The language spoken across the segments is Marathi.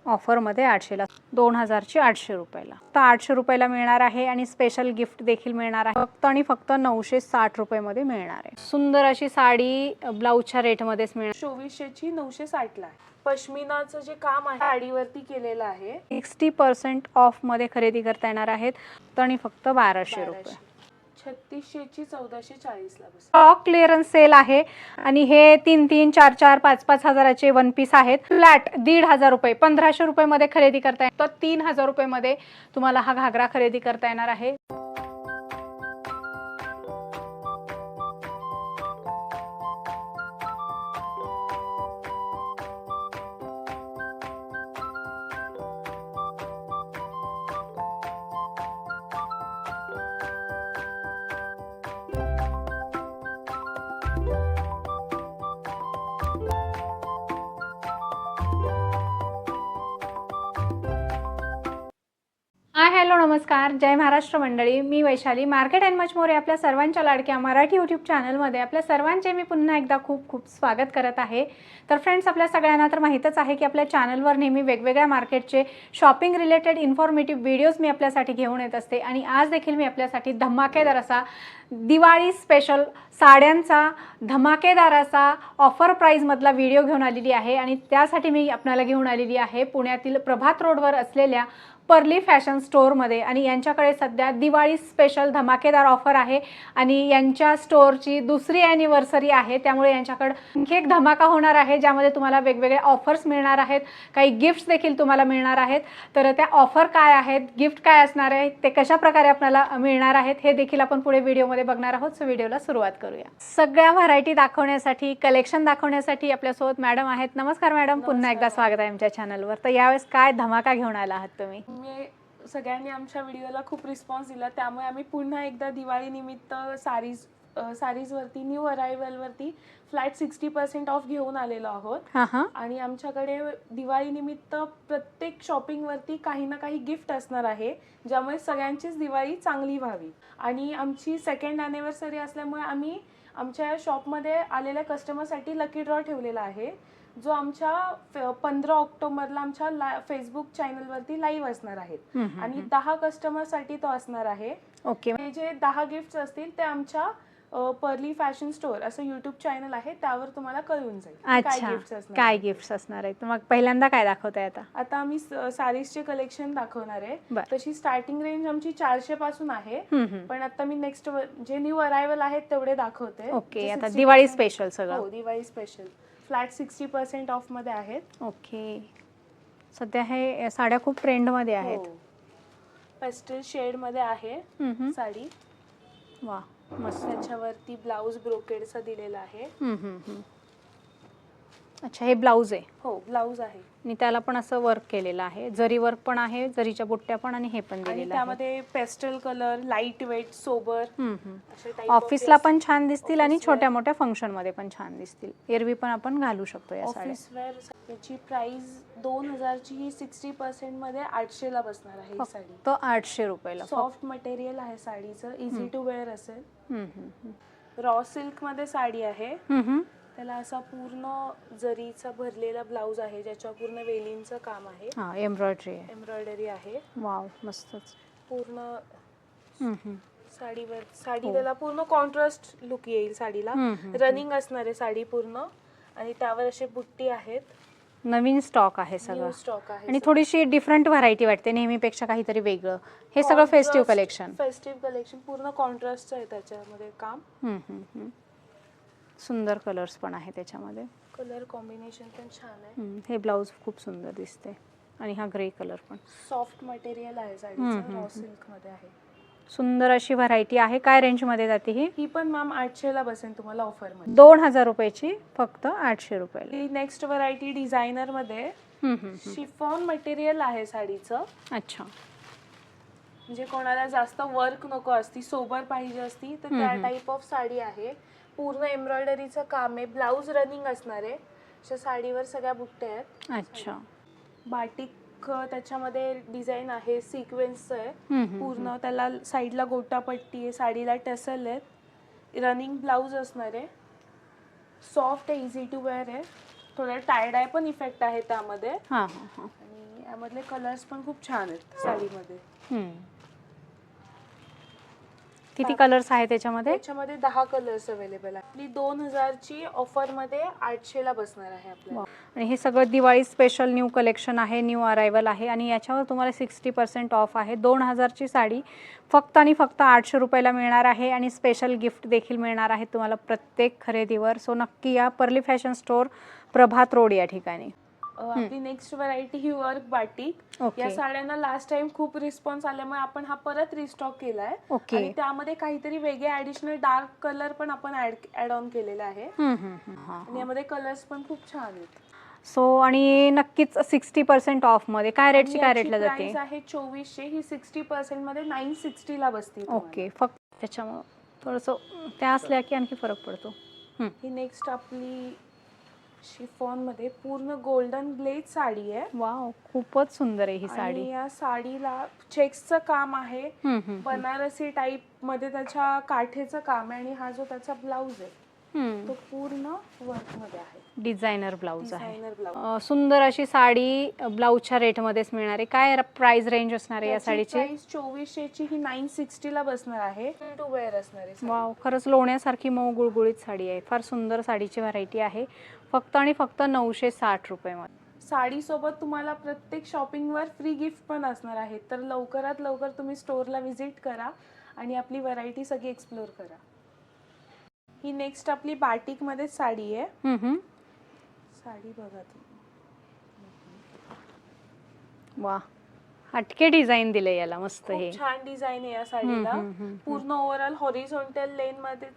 ऑफरमध्ये 800ला, 2000ची 800 रुपयाला. तर 800 रुपयाला मिळणार आहे आणि स्पेशल गिफ्ट देखील मिळणार आहे. फक्त आणि फक्त 960 रुपयामध्ये मिळणार आहे. सुंदर अशी साडी ब्लाऊजच्या रेटमध्येच मिळणार. 2400ची 960ला आहे. पश्मिनाचं जे काम आहे साडीवरती केलेलं आहे. 60% ऑफमध्ये खरेदी करता येणार आहेत. तर आणि फक्त 1200 रुपये. 3600ची 1440ला बस. स्टॉक क्लिअरन्स सेल आहे आणि हे 3-3, 4-4, 5-5 हजाराचे वन पीस आहेत. फ्लॅट 1500 रुपये, 1500 रुपयामध्ये खरेदी करता येईल. तर 3000 रुपयामध्ये तुम्हाला हा घागरा खरेदी करता येणार आहे. हाय हॅलो नमस्कार, जय महाराष्ट्र मंडळी. मी Vaishali, market and much more आपल्या सर्वांच्या लाडक्या मराठी यूट्यूब चॅनलमध्ये आपल्या सर्वांचे मी पुन्हा एकदा खूप खूप स्वागत करत आहे. तर फ्रेंड्स, आपल्या सगळ्यांना तर माहीतच आहे की आपल्या चॅनलवर नेहमी वेगवेगळ्या मार्केटचे शॉपिंग रिलेटेड इन्फॉर्मेटिव्ह व्हिडिओज मी आपल्यासाठी घेऊन येत असते. आणि आज देखील मी आपल्यासाठी धमाकेदार असा दिवाळी स्पेशल साड्यांचा धमाकेदार असा ऑफर प्राईजमधला व्हिडिओ घेऊन आलेली आहे. आणि त्यासाठी मी आपल्याला घेऊन आलेली आहे पुण्यातील प्रभात रोडवर असलेल्या पर्ली फॅशन स्टोअरमध्ये. आणि यांच्याकडे सध्या दिवाळी स्पेशल धमाकेदार ऑफर आहे आणि यांच्या स्टोअरची दुसरी ॲनिव्हर्सरी आहे. त्यामुळे यांच्याकडे आणखी एक धमाका होणार आहे, ज्यामध्ये तुम्हाला वेगवेगळे ऑफर्स मिळणार आहेत, काही गिफ्ट्स देखील तुम्हाला मिळणार आहेत. तर त्या ऑफर काय आहेत, गिफ्ट काय असणार आहे, ते कशा प्रकारे आपल्याला मिळणार आहेत, हे देखील आपण पुढे व्हिडिओमध्ये बघणार आहोत. सो व्हिडिओला सुरुवात करूया. सगळ्या व्हरायटी दाखवण्यासाठी, कलेक्शन दाखवण्यासाठी आपल्यासोबत मॅडम आहेत. नमस्कार मॅडम, पुन्हा एकदा स्वागत आहे आमच्या चॅनलवर. तर यावेळेस काय धमाका घेऊन आला आहात तुम्ही? सगळ्यांनी आमच्या व्हिडिओला खूप रिस्पॉन्स दिला, त्यामुळे आम्ही पुन्हा एकदा दिवाळी निमित्त साडीजवरती न्यू अरायवलवरती फ्लॅट 60% ऑफ घेऊन आलेलो आहोत. आणि आमच्याकडे दिवाळी निमित्त प्रत्येक शॉपिंगवरती काही ना काही गिफ्ट असणार आहे, ज्यामुळे सगळ्यांचीच दिवाळी चांगली व्हावी. आणि आमची सेकंड ॲनिव्हर्सरी असल्यामुळे आम्ही आमच्या शॉपमध्ये आलेल्या कस्टमरसाठी लकी ड्रॉ ठेवलेला आहे, जो आमच्या 15 ऑक्टोबरला आमच्या फेसबुक चॅनलवरती लाईव्ह असणार आहेत. आणि 10 कस्टमरसाठी तो असणार आहे. ओके. हे जे 10 गिफ्ट्स असतील ते आमच्या पर्ली फॅशन स्टोअर असं यूट्यूब चॅनल आहे, त्यावर तुम्हाला कळून जाईल काय गिफ्ट्स असणार आहेत. मग पहिल्यांदा काय दाखवताय? आता आम्ही साडीजचे कलेक्शन दाखवणार आहे. तशी स्टार्टिंग रेंज आमची 400 पासून आहे, पण आता मी नेक्स्ट जे न्यू अरायवल आहेत तेवढे दाखवते. ओके. आता दिवाळी स्पेशल सगळं. हो, दिवाळी स्पेशल फ्लॅट 60% ऑफ मध्ये आहेत. ओके. सध्या हे साड्या खूप ट्रेंड मध्ये आहेत. पेस्टल शेड मध्ये आहे साडी. वा, मस्त. त्याच्यावरती ब्लाउज ब्रोकेडचा दिलेला आहे. अच्छा, हे ब्लाउज आहे? हो, ब्लाउज आहे. आणि त्याला पण असं वर्क केलेलं आहे, जरी वर्क पण आहे, जरीच्या बुट्ट्या पण, आणि हे पण दिलेलं आहे. त्यामध्ये pastel colour, light weight, sober. ऑफिसला पण छान दिसतील आणि छोट्या मोठ्या फंक्शन मध्ये पण छान दिसतील. एरवी पण आपण घालू शकतो या साड्या. Office wear. याची प्राइस 2000ची ही 60% मध्ये 800 ला बसणार आहे ही साडी. तो 800 रुपयाला. सॉफ्ट मटेरियल आहे साडीचं, इझी टू वेअर असेल. रॉ सिल्क मध्ये साडी आहे. त्याला असा पूर्ण जरीचा भरलेला ब्लाउज आहे, ज्याच्यावर पूर्ण वेलींचं काम आहे. एम्ब्रॉयडरी आहे. वाव, मस्तच. पूर्ण साडी त्याला पूर्ण कॉन्ट्रास्ट लुक येईल साडीला. रनिंग असणार आहे साडी पूर्ण, आणि त्यावर असे बुट्टी आहेत. नवीन स्टॉक आहे सगळं. स्टॉक आहे आणि थोडीशी डिफरंट व्हरायटी वाटते, नेहमीपेक्षा काहीतरी वेगळं. हे सगळं फेस्टिव्ह कलेक्शन पूर्ण कॉन्ट्रास्टचं आहे त्याच्यामध्ये काम. सुंदर कलर्स पण आहे त्याच्यामध्ये. कलर कॉम्बिनेशन पण छान आहे. हे ब्लाउज खूप सुंदर दिसते, आणि हा ग्रे कलर पण. सॉफ्ट मटेरियल आहे साडीचं, रॉ सिल्क मध्ये आहे. सुंदर अशी व्हरायटी आहे. काय रेंज मध्ये जाते ही? पण मॅम 800 ला बसेल तुम्हाला ऑफर मध्ये. 2000 रुपयाची फक्त 800 रुपयाला. नेक्स्ट व्हरायटी डिझायनर मध्ये शिफॉन मटेरियल आहे साडीचं. अच्छा. म्हणजे कोणाला जास्त वर्क नको असती, सोबर पाहिजे असती, तर त्या टाइप ऑफ साडी आहे. पूर्ण एम्ब्रॉयडरीचं काम आहे. ब्लाउज रनिंग असणार आहे. अशा साडीवर सगळ्या बुट्ट्या आहेत. अच्छा. बाटिक त्याच्यामध्ये डिझाईन आहे, सिक्वेन्सचं आहे पूर्ण. त्याला साईडला गोटापट्टी आहे, साडीला टसल आहेत. रनिंग ब्लाउज असणार आहे. सॉफ्ट आहे, इझी टू वेअर आहे. थोडा टाय डाय पण इफेक्ट आहे त्यामध्ये. हां हां हां. आणि यामधले कलर्स पण खूप छान आहेत साडीमध्ये. किती कलर्स आहेत त्याच्यामध्ये? त्याच्यामध्ये 10 कलर्स अवेलेबल आहेत. आपली 2000 ची ऑफर मध्ये 800 ला बसणार आहे आपल्याला. आणि हे सगळं दिवाळी स्पेशल न्यू कलेक्शन आहे, न्यू अरायवल आहे आणि याच्यावर तुम्हाला 60% ऑफ आहे. 2000 ची साडी फक्त आणि फक्त 800 रुपयाला मिळणार आहे आणि स्पेशल गिफ्ट देखील मिळणार आहे तुम्हाला प्रत्येक खरेदीवर. सो नक्की या पर्ली फॅशन स्टोर, प्रभात रोड या ठिकाणी. आपली नेक्स्ट व्हरायटी ही वर्क बाटिक. या साड्यांना लास्ट टाइम खूप रिस्पॉन्स आल्यामुळे आपण हा परत रिस्टॉक केलाय आणि त्यामध्ये काहीतरी वेगळे ऍडिशनल डार्क कलर पण आपण ऍड ऑन केलेला आहे आणि यामध्ये कलर्स पण खूप छान आहेत. सो आणि नक्कीच 60% ऑफ मध्ये काय रेटची काय रेटला जाते? प्राइस आहे 2400. ही 60% मध्ये 960 ला बसते. ओके, फक्त त्याच्यामुळे थोडंसं त्या असल्या की आणखी फरक पडतो. ही नेक्स्ट आपली शिफॉन मध्ये पूर्ण गोल्डन ग्लेज साडी आहे. वाव, खूपच सुंदर आहे ही साडी. आणि या साडीला चेक्सचं काम आहे, बनारसी टाइप मध्ये त्याच्या काठेचं काम आहे आणि हा जो त्याचा ब्लाउज आहे तो पूर्ण वर्क मध्ये आहे. डिझायनर ब्लाउज आहे. सुंदर अशी साडी ब्लाउजच्या रेट मध्येच मिळणार आहे. काय प्राइस रेंज असणार आहे या साडीची? प्राइस 2400 ची. ही 960 ला बसणार आहे. टू वेअर असणार आहे. वाव, खरंच लोण्यासारखी मऊ गुळगुळीत साडी आहे. फार सुंदर साडीची व्हरायटी आहे. फक्त आणि फक्त 960 रुपयामध्ये. साडी सोबत तुम्हाला प्रत्येक शॉपिंगवर फ्री गिफ्ट पण असणार आहे. तर लवकरात लवकर तुम्ही स्टोअरला व्हिजिट करा आणि आपली व्हरायटी सगळी एक्सप्लोर करा. ही नेक्स्ट आपली बाटिक मध्ये साडी आहे. साडी बघा तुम्ही. वा, हटके डिझाईन दिले याला, मस्त. हे छान डिझाईन आहे या साडीला. पूर्ण ओव्हरऑल हॉरिझॉन्टल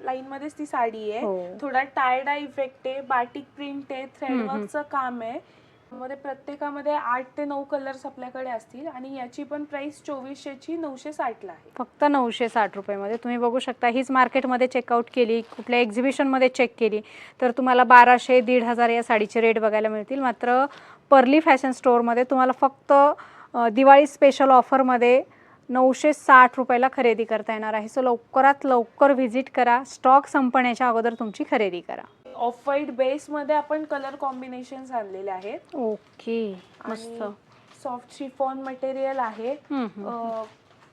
लाईन मध्येच ती साडी आहे. थोडा टायडा इफेक्ट आहे, बाटिक प्रिंट आहे, थ्रेडवर्कचं काम आहे. मध्ये प्रत्येकामध्ये 8 ते 9 कलर्स आपल्याकडे असतील आणि याची पण प्राइस 2400 ची 960 ला आहे. फक्त 960 रुपयामध्ये तुम्ही बघू शकता. हीच मार्केटमध्ये चेकआउट केली, कुठल्या एक्झिबिशनमध्ये चेक केली तर तुम्हाला 1200, 1500 या साडीचे रेट बघायला मिळतील. मात्र पर्ली फॅशन स्टोअरमध्ये तुम्हाला फक्त दिवाळी स्पेशल ऑफरमध्ये 960 रुपयाला खरेदी करता येणार आहे. सो लवकरात लवकर व्हिजिट करा. स्टॉक संपण्याच्या अगोदर तुमची खरेदी करा. ऑफ व्हाईट बेस मध्ये आपण कलर कॉम्बिनेशन्स आणलेले आहेत. ओके, मस्त. सॉफ्ट शिफॉन मटेरियल आहे.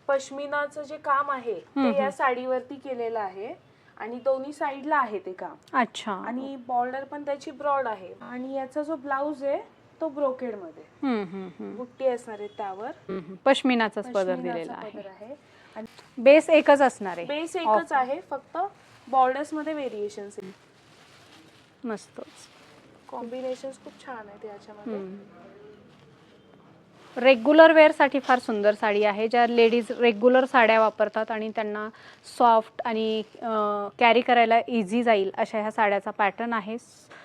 पश्मिनाचं जे काम आहे ते या साडीवरती केलेलं आहे आणि दोन्ही साइडला आहे ते काम. अच्छा. आणि बॉर्डर पण त्याची ब्रॉड आहे आणि याचा जो ब्लाउज आहे तो ब्रोकेड मध्ये बुट्टी असणार आहे, त्यावर पश्मिनाचाच पदर दिलेला आहे. आणि बेस एकच असणार आहे. बेस एकच आहे, फक्त बॉर्डर्स मध्ये व्हेरिएशन्स आहेत. मस्तच. कॉम्बिनेशन्स खूप छान आहेत याच्यामध्ये. रेग्युलर वेअरसाठी फार सुंदर साडी आहे. ज्या लेडीज रेग्युलर साड्या वापरतात आणि त्यांना सॉफ्ट आणि कॅरी करायला इझी जाईल अशा ह्या साड्याचा पॅटर्न आहे.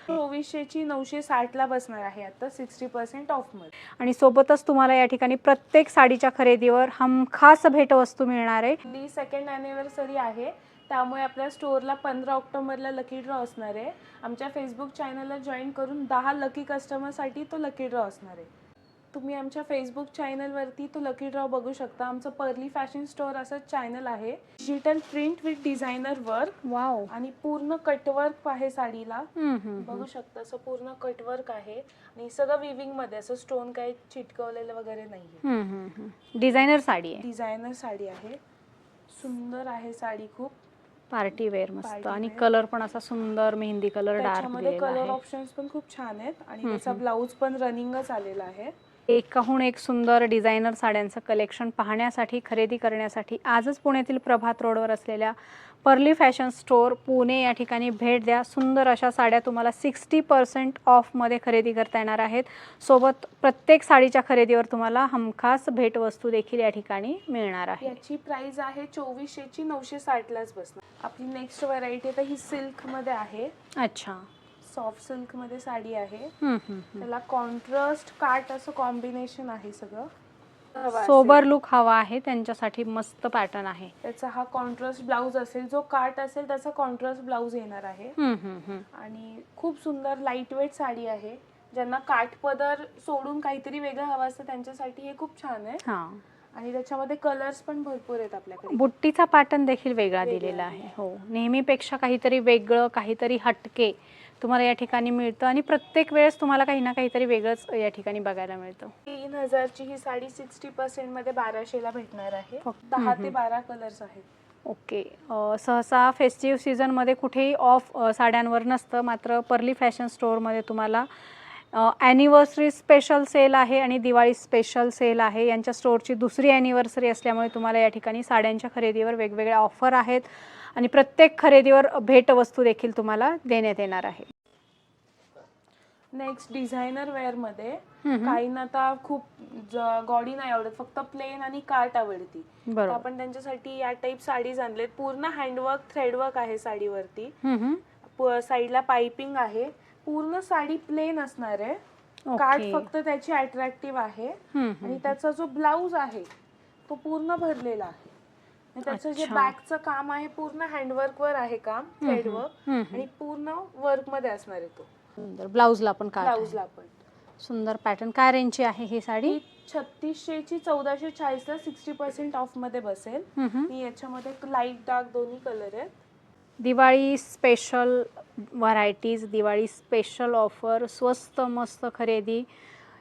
2400 ची 960 ला बसणार आहे आता 60% ऑफ मध्ये. आणि सोबतच तुम्हाला या ठिकाणी प्रत्येक साडीच्या खरेदीवर हमखास भेटवस्तू मिळणार आहे. ही सेकंड अॅनिव्हर्सरी आहे, त्यामुळे आपल्या स्टोअरला 15 ऑक्टोबरला लकी ड्रॉ असणार आहे. आमच्या फेसबुक चॅनलला जॉईन करून 10 लकी कस्टमरसाठी तो लकी ड्रॉ असणार आहे. तुम्ही आमच्या फेसबुक चॅनलवरती तो लकी ड्रॉ बघू शकता. आमचं पर्ली फॅशन स्टोअर असं चॅनल आहे. Digital print with designer work. Wow. आणि पूर्ण कटवर्क आहे साडीला. बघू शकता असं पूर्ण कटवर्क आहे आणि सगळं विविंग मध्ये, असं स्टोन काही चिटकवलेलं वगैरे नाहीये. डिझायनर साडी आहे. डिझायनर साडी आहे. सुंदर आहे साडी, खूप पार्टी वेअर मस्त. आणि कलर पण असा सुंदर मेहंदी कलर, डार्क दिलेला आहे. कलर ऑप्शन्स पण खूप छान आहेत आणि त्याचा ब्लाउज पण रनिंगच आलेला आहे. एकाहून एक सुंदर डिझायनर साड्यांचं कलेक्शन पाहण्यासाठी, खरेदी करण्यासाठी आजच पुण्यातील प्रभात रोडवर असलेल्या पर्ली फॅशन स्टोअर पुणे या ठिकाणी भेट द्या. सुंदर अशा साड्या तुम्हाला 60% ऑफमध्ये खरेदी करता येणार आहेत. सोबत प्रत्येक साडीच्या खरेदीवर तुम्हाला हमखास भेटवस्तू देखील या ठिकाणी मिळणार आहे. याची प्राइस आहे 2400 ची 960 लाच बसणार. आपली नेक्स्ट व्हरायटी तर ही सिल्क मध्ये आहे. अच्छा. सॉफ्ट सिल्क मध्ये साडी आहे. त्याला कॉन्ट्रास्ट काट असं कॉम्बिनेशन आहे. सगळं सोबर लुक हवा आहे त्यांच्यासाठी मस्त पॅटर्न आहे. त्याचा हा कॉन्ट्रास्ट ब्लाउज असेल, जो काट असेल त्याचा कॉन्ट्रास्ट ब्लाउज येणार आहे. आणि खूप सुंदर लाईट वेट साडी आहे. ज्यांना काठपदर सोडून काहीतरी वेगळं हवं असतं त्यांच्यासाठी हे खूप छान आहे. आणि त्याच्यामध्ये कलर्स पण भरपूर आहेत आपल्याकडे. बुट्टीचा पॅटर्न देखील वेगळा दिलेला आहे. हो, नेहमीपेक्षा काहीतरी वेगळं, काहीतरी हटके तुम्हाला या ठिकाणी मिळतं आणि प्रत्येक वेळेस तुम्हाला काही ना काहीतरी वेगळंच या ठिकाणी बघायला मिळतं. 3000ची ही साडी 60% मध्ये 1200ला भेटणार आहे. फक्त 10 ते 12 कलर्स आहेत. ओके. सहसा फेस्टिव्ह सीझनमध्ये कुठेही ऑफ साड्यांवर नसतं, मात्र पर्ली फॅशन स्टोअरमध्ये तुम्हाला ॲनिव्हर्सरी स्पेशल सेल आहे आणि दिवाळी स्पेशल सेल आहे. यांच्या स्टोअरची दुसरी ॲनिव्हर्सरी असल्यामुळे तुम्हाला या ठिकाणी साड्यांच्या खरेदीवर वेगवेगळ्या ऑफर आहेत आणि प्रत्येक खरेदीवर भेटवस्तू देखील तुम्हाला देण्यात येणार आहे. नेक्स्ट डिझायनर वेअर मध्ये काहींना आता खूप गॉडी नाही आवडत, फक्त प्लेन आणि कार्ट आवडती. तर आपण त्यांच्यासाठी या टाइप साडीज आणलेत. पूर्ण हँडवर्क थ्रेडवर्क आहे साडीवरती. साईडला पाइपिंग आहे. पूर्ण साडी प्लेन असणार आहे. कार्ट फक्त त्याची अट्रॅक्टिव्ह आहे आणि त्याचा जो ब्लाउज आहे तो पूर्ण भरलेला आहे. त्याचं जे बॅकचं काम आहे पूर्ण हँडवर्क वर आहे काम, थ्रेडवर्क, आणि पूर्ण वर्क मध्ये असणार आहे तो. ब्लाउजला पण ब्लाउजला पण सुंदर पॅटर्न. काय रेंजची आहे ही साडी? 3600 ची 1440 ला 60% ऑफ मध्ये बसेल. याच्यामध्ये लाईट डार्क दोन्ही कलर आहेत. Diwali special varieties, Diwali special offer, स्वस्त मस्त खरेदी.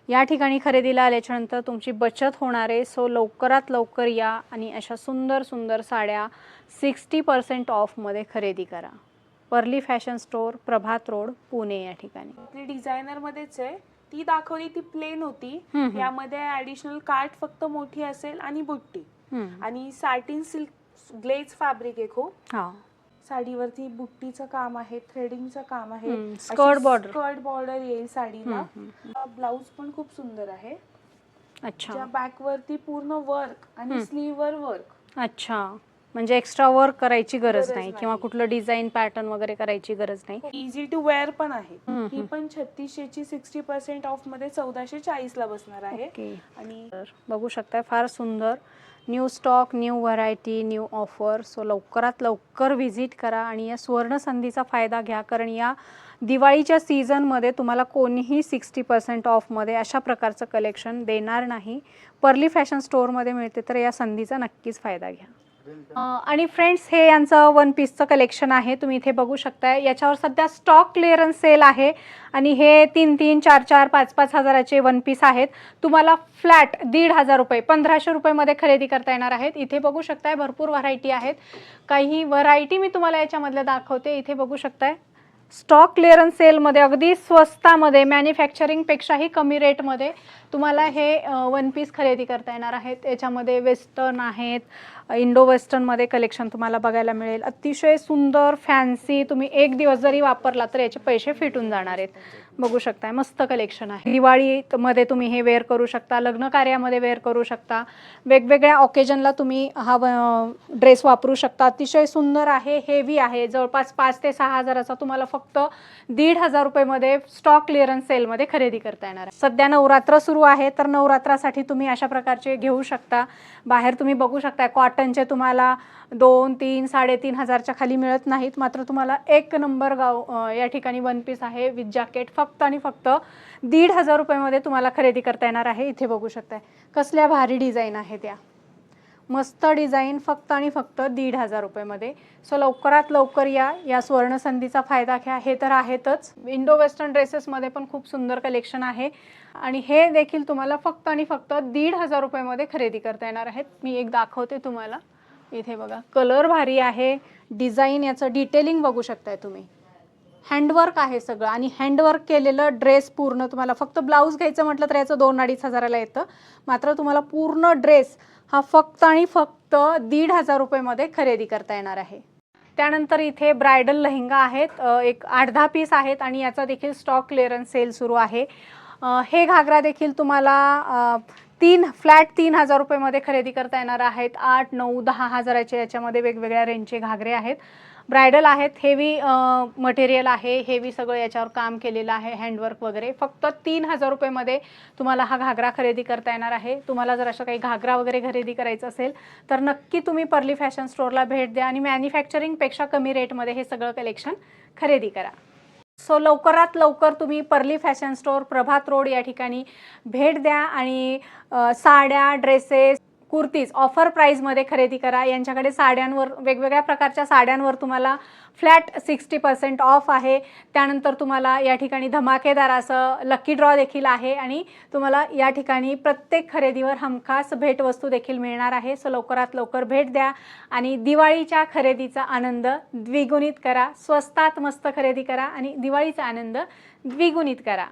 या ठिकाणी खरेदीला आल्याच्यानंतर तुमची बचत होणार आहे. सो लवकरात लवकर या आणि अशा सुंदर सुंदर साड्या 60% ऑफमध्ये खरेदी करा. पर्ली फॅशन स्टोअर, प्रभात रोड, पुणे या ठिकाणी. आपली डिझायनर मध्येच आहे. ती दाखवली ती प्लेन होती. यामध्ये ऍडिशनल कार्ट फक्त मोठी असेल आणि बुट्टी आणि साटिन सिल्क ग्लेज फॅब्रिक आहे खूप. साडीवरती बुट्टीचं काम आहे, थ्रेडिंगचं काम आहे, स्कर्ट बॉर्डर येईल साडीला. ब्लाउज पण खूप सुंदर आहे. अच्छा. बॅक वरती पूर्ण वर्क आणि स्लीव वर वर्क. अच्छा, म्हणजे एक्स्ट्रा वर्क करायची गरज नाही किंवा कुठलं डिझाईन पॅटर्न वगैरे करायची गरज नाही. इझी टू वेअर पण आहे. ही पण 3600 ची 60% ऑफ मध्ये 1440 ला बसणार आहे. आणि बघू शकताय फार सुंदर new stock, new variety, new offer. So लवकरात लवकर व्हिजिट करा आणि या सुवर्ण संधीचा फायदा घ्या, कारण या दिवाळीच्या सीझनमध्ये तुम्हाला कोणीही 60% ऑफमध्ये अशा प्रकारचं कलेक्शन देणार नाही. पर्ली फॅशन स्टोअरमध्ये मिळते, तर या संधीचा नक्कीच फायदा घ्या. आणि फ्रेंड्स, हे यांचं वन पीसचं कलेक्शन आहे. तुम्ही इथे बघू शकताय. याच्यावर सध्या स्टॉक क्लिअरन्स सेल आहे आणि हे 3-3, 4-4, 5-5 हजाराचे वन पीस आहेत. तुम्हाला फ्लॅट 1,500 रुपये, 1500 रुपयेमध्ये खरेदी करता येणार आहेत. इथे बघू शकताय भरपूर व्हरायटी आहेत. काही व्हरायटी मी तुम्हाला याच्यामधल्या दाखवते. इथे बघू शकताय स्टॉक क्लिअरन्स सेलमध्ये अगदी स्वस्तामध्ये, मॅन्युफॅक्चरिंगपेक्षाही कमी रेटमध्ये तुम्हाला हे वन पीस खरेदी करता येणार आहेत. याच्यामध्ये वेस्टर्न आहेत, इंडो वेस्टर्नमध्ये कलेक्शन तुम्हाला बघायला मिळेल. अतिशय सुंदर फॅन्सी. तुम्ही एक दिवस जरी वापरला तर याचे पैसे फिटून जाणार आहेत. बघू शकताय मस्त कलेक्शन आहे. दिवाळीमध्ये तुम्ही हे वेअर करू शकता, लग्न कार्यामध्ये वेअर करू शकता, वेगवेगळ्या ऑकेजनला तुम्ही हा ड्रेस वापरू शकता. अतिशय सुंदर आहे, हेवी आहे. जवळपास 5 ते 6 हजाराचा तुम्हाला फक्त 1,500 रुपयेमध्ये स्टॉक क्लिअरन्स सेलमध्ये खरेदी करता येणार आहे. सध्या नवरात्र सुरू आहे, तर नवरात्रासाठी तुम्ही अशा प्रकारचे घेऊ शकता. बाहेर तुम्ही बघू शकता कॉटनचे तुम्हाला 2, 3, 3.5 हजारच्या खाली मिळत नाहीत. मात्र तुम्हाला एक नंबर या ठिकाणी वन पीस आहे विथ जॅकेट फक्त आणि फक्त 1,500 रुपयामध्ये तुम्हाला खरेदी करता येणार आहे. इथे बघू शकताय कसल्या भारी डिझाईन आहे त्या. मस्त डिझाईन फक्त आणि फक्त 1,500 रुपयामध्ये. सो लवकरात लवकर या सुवर्ण संधीचा फायदा घ्या. हे तर आहेतच, इंडो वेस्टर्न ड्रेसेसमध्ये पण खूप सुंदर कलेक्शन आहे आणि हे देखील तुम्हाला फक्त आणि फक्त 1,500 रुपयामध्ये खरेदी करता येणार आहेत. मी एक दाखवते तुम्हाला. इथे बघा कलर भारी आहे, डिझाईन याचं डिटेलिंग बघू शकताय तुम्ही. हँडवर्क आहे सगळं आणि हँडवर्क केलेलं ड्रेस पूर्ण. तुम्हाला फक्त ब्लाऊज घ्यायचं म्हटलं तर याचं 2-2.5 हजाराला येतं. मात्र तुम्हाला पूर्ण ड्रेस हा फक्त आणि फक्त 1,500 रुपयामध्ये खरेदी करता येणार आहे. त्यानंतर इथे ब्रायडल लेहंगा आहेत, एक 8-10 पीस आहेत आणि याचा देखील स्टॉक क्लिअरन्स सेल सुरू आहे. हे घागरा देखील तुम्हाला फ्लॅट 3,000 रुपयामध्ये खरेदी करता येणार आहेत. 8, 9, 10 हजाराचे याच्यामध्ये वेगवेगळ्या रेंजचे घागरे आहेत. ब्रायडल आहेत, हेवी मटेरियल आहे, हेवी सगळं याच्यावर काम केलेलं आहे, हँडवर्क वगैरे. फक्त 3,000 रुपयामध्ये तुम्हाला हा घागरा खरेदी करता येणार आहे. तुम्हाला जर असं काही घागरा वगैरे खरेदी करायचं असेल तर नक्की तुम्ही पर्ली फॅशन स्टोअरला भेट द्या आणि मॅन्युफॅक्चरिंगपेक्षा कमी रेटमध्ये हे सगळं कलेक्शन खरेदी करा. सो लवकरात लवकर तुम्ही पर्ली फॅशन स्टोअर, प्रभात रोड या ठिकाणी भेट द्या आणि साड्या, ड्रेसेस, कुर्तीज ऑफर प्राईजमध्ये खरेदी करा. यांच्याकडे साड्यांवर वेगवेगळ्या प्रकारच्या साड्यांवर तुम्हाला फ्लॅट 60% ऑफ आहे. त्यानंतर तुम्हाला या ठिकाणी धमाकेदार असं लकी ड्रॉ देखील आहे आणि तुम्हाला या ठिकाणी प्रत्येक खरेदीवर हमखास भेटवस्तू देखील मिळणार आहे. सो लवकरात लवकर भेट द्या आणि दिवाळीच्या खरेदीचा आनंद द्विगुणित करा. स्वस्तात मस्त खरेदी करा आणि दिवाळीचा आनंद द्विगुणित करा.